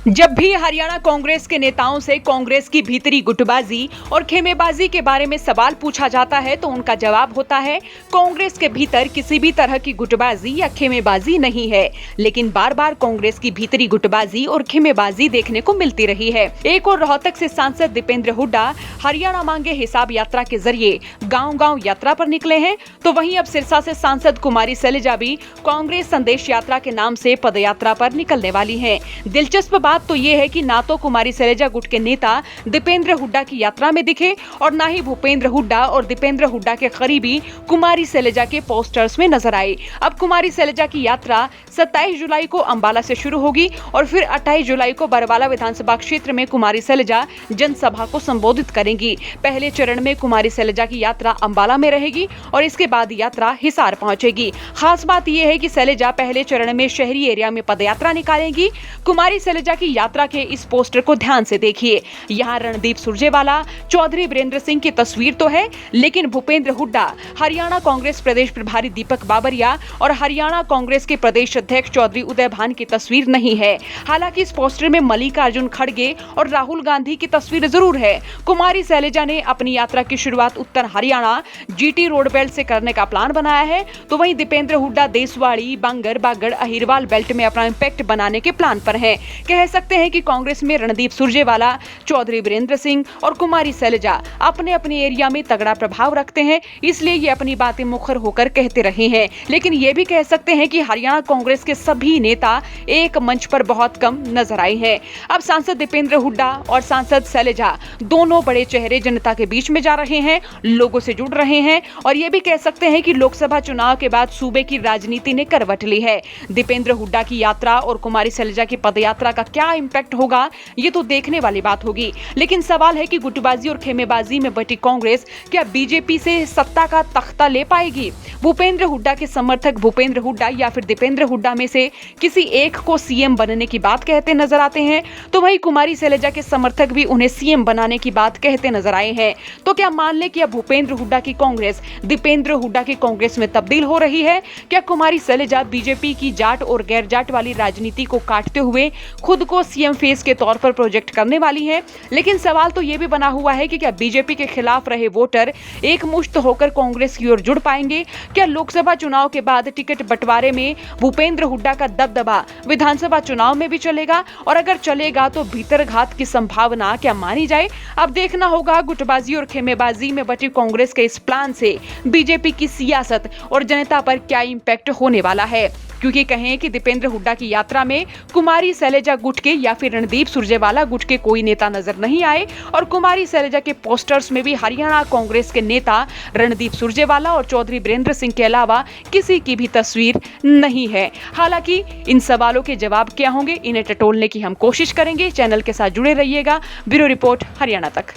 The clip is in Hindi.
जब भी हरियाणा कांग्रेस के नेताओं से कांग्रेस की भीतरी गुटबाजी और खेमेबाजी के बारे में सवाल पूछा जाता है तो उनका जवाब होता है, कांग्रेस के भीतर किसी भी तरह की गुटबाजी या खेमेबाजी नहीं है। लेकिन बार बार कांग्रेस की भीतरी गुटबाजी और खेमेबाजी देखने को मिलती रही है। एक और रोहतक से सांसद दीपेंद्र हुड्डा हरियाणा मांगे हिसाब यात्रा के जरिए गाँव-गाँव यात्रा पर निकले हैं, तो वहीं अब सिरसा से सांसद कुमारी सैलजा भी कांग्रेस संदेश यात्रा के नाम से पदयात्रा पर निकलने वाली है। दिलचस्प बात तो ये है कि ना तो कुमारी सैलजा गुट के नेता दीपेंद्र हुड्डा की यात्रा में दिखे और ना ही भूपेंद्र हुड्डा और दीपेंद्र हुड्डा के करीबी कुमारी सैलजा के पोस्टर्स में नजर आए। अब कुमारी सैलजा की यात्रा 27 जुलाई को अंबाला से शुरू होगी और फिर 28 जुलाई को बरवाला विधानसभा क्षेत्र में कुमारी सैलजा जनसभा को संबोधित करेंगी। पहले चरण में कुमारी सैलजा की यात्रा अंबाला में रहेगी और इसके बाद यात्रा हिसार पहुंचेगी। खास बात यह है कि सैलजा पहले चरण में शहरी एरिया में पदयात्रा निकालेंगी। कुमारी सैलजा की यात्रा के इस पोस्टर को ध्यान से देखिए। यहाँ रणदीप सुरजेवाला, चौधरी वीरेंद्र सिंह की तस्वीर तो है, लेकिन भूपेंद्र हुड्डा, हरियाणा कांग्रेस प्रदेश प्रभारी दीपक बाबरिया और हरियाणा कांग्रेस के प्रदेश अध्यक्ष चौधरी उदय भान की तस्वीर नहीं है। हालांकि इस पोस्टर में मल्लिकार्जुन खड़गे और राहुल गांधी की तस्वीर जरूर है। कुमारी सैलजा ने अपनी यात्रा की शुरुआत उत्तर हरियाणा जीटी रोड बेल्ट से करने का प्लान बनाया है, तो वहीं दीपेंद्र हुड्डा देसवाड़ी, बांगर, बागड़, अहिरवाल बेल्ट में अपना इम्पैक्ट बनाने के प्लान पर है। कह सकते हैं कि कांग्रेस में रणदीप सुरजेवाला, चौधरी वीरेंद्र सिंह और कुमारी सैलजा अपने अपने एरिया में तगड़ा प्रभाव रखते हैं, इसलिए ये अपनी बातें मुखर होकर कहते रहे हैं। लेकिन ये भी कह सकते हैं कि हरियाणा कांग्रेस के सभी नेता एक मंच पर बहुत कम नजर आए हैं। अब सांसद दीपेंद्र हुड्डा और सांसद सैलजा दोनों बड़े चेहरे जनता के बीच में जा रहे हैं, लोगों से जुड़ रहे हैं और ये भी कह सकते हैं कि लोकसभा चुनाव के बाद सूबे की राजनीति ने करवट ली है। दीपेंद्र हुड्डा की यात्रा और कुमारी सैलजा की पदयात्रा का क्या इम्पैक्ट होगा, ये तो देखने वाली बात होगी। लेकिन सवाल है कि गुटबाजी और खेमेबाजी में बटी कांग्रेस क्या बीजेपी से सत्ता का तख्ता ले पाएगी? भूपेंद्र हुड्डा के समर्थक भूपेंद्र हुड्डा या फिर दीपेंद्र हुड्डा में से किसी एक को सीएम बनने की बात कहते नजर आते हैं, तो वहीं कुमारी सैलजा के समर्थक भी उन्हें सीएम बनाने की बात कहते नजर आए हैं। तो क्या मान ले कि अब भूपेंद्र हुड्डा की कांग्रेस दीपेंद्र हुड्डा की कांग्रेस में तब्दील हो रही है? क्या कुमारी सैलजा बीजेपी की जाट और गैर जाट वाली राजनीति को काटते हुए खुद को सीएम फेस के तौर पर प्रोजेक्ट करने वाली है? लेकिन सवाल तो ये भी बना हुआ है कि क्या बीजेपी के खिलाफ रहे वोटर एकमुश्त होकर कांग्रेस की ओर जुड़ पाएंगे? क्या लोकसभा चुनाव के बाद टिकट बंटवारे में भूपेंद्र हुड्डा का दबदबा विधानसभा चुनाव में भी चलेगा? और अगर चलेगा तो भीतरघात की संभावना क्या मानी जाए? अब देखना होगा गुटबाजी और खेमेबाजी में बटी कांग्रेस के इस प्लान से बीजेपी की सियासत और जनता पर क्या इंपैक्ट होने वाला है। क्योंकि कहें कि दीपेंद्र हुड्डा की यात्रा में कुमारी सैलजा गुट के या फिर रणदीप सुरजेवाला गुट के कोई नेता नजर नहीं आए और कुमारी सैलजा के पोस्टर्स में भी हरियाणा कांग्रेस के नेता रणदीप सुरजेवाला और चौधरी वीरेंद्र सिंह के अलावा किसी की भी तस्वीर नहीं है। हालांकि इन सवालों के जवाब क्या होंगे, इन्हें टटोलने की हम कोशिश करेंगे। चैनल के साथ जुड़े रहिएगा। ब्यूरो रिपोर्ट, हरियाणा तक।